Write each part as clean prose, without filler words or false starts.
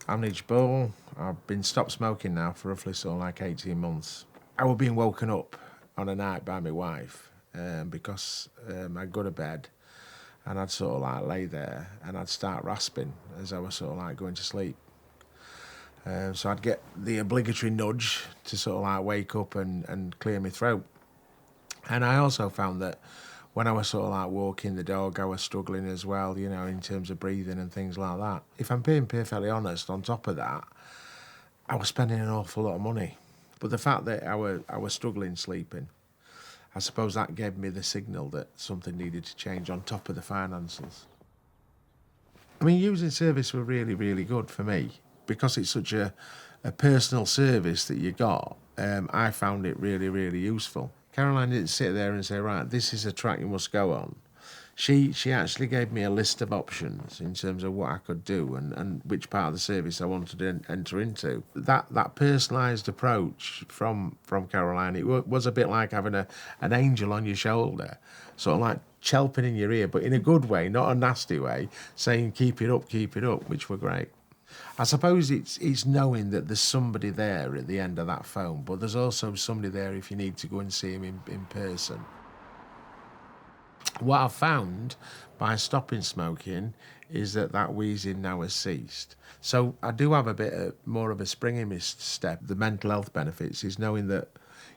I'm Nigel. I've been stopped smoking now for roughly sort of like 18 months. I was being woken up on a night by my wife because I'd go to bed and I'd sort of like lay there and I'd start rasping as I was sort of like going to sleep. So I'd get the obligatory nudge to sort of like wake up and clear my throat. And I also found that when I was sort of like walking the dog, I was struggling as well, you know, in terms of breathing and things like that. If I'm being perfectly honest, on top of that, I was spending an awful lot of money. But the fact that I was struggling sleeping, I suppose that gave me the signal that something needed to change on top of the finances. I mean, using service were really, really good for me because it's such a personal service that you got. I found it really, really useful. Caroline didn't sit there and say, right, this is a track you must go on. She actually gave me a list of options in terms of what I could do and which part of the service I wanted to enter into. That personalised approach from Caroline, it was a bit like having an angel on your shoulder, sort of like chelping in your ear, but in a good way, not a nasty way, saying keep it up, which were great. I suppose it's knowing that there's somebody there at the end of that phone, but there's also somebody there if you need to go and see him in person. What I've found by stopping smoking is that wheezing now has ceased. So I do have a bit more of a spring in my step. The mental health benefits is knowing that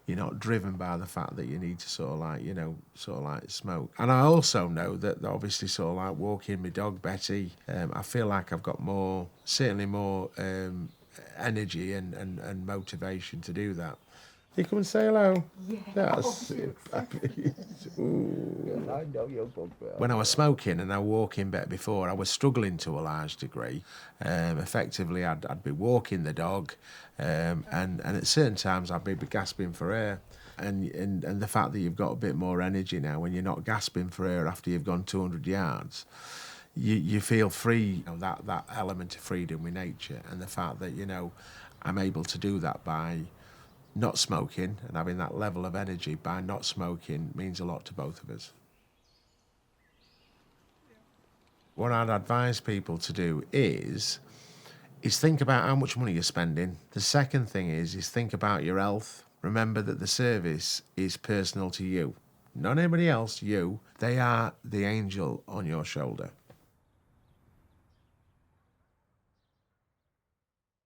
you're not driven by the fact that you need to sort of like, you know, sort of like smoke. And I also know that obviously sort of like walking my dog Betty, I feel like I've got certainly more energy and motivation to do that. You come and say hello. Yeah. That's Ooh. I know your book. When I was smoking and I was walking better before, I was struggling to a large degree. Effectively, I'd be walking the dog, and at certain times I'd be gasping for air. And the fact that you've got a bit more energy now when you're not gasping for air after you've gone 200 yards, you feel free. You know, that element of freedom with nature, and the fact that, you know, I'm able to do that by not smoking and having that level of energy by not smoking means a lot to both of us. What I'd advise people to do is think about how much money you're spending. The second thing is think about your health. Remember that the service is personal to you, not anybody else, you. They are the angel on your shoulder.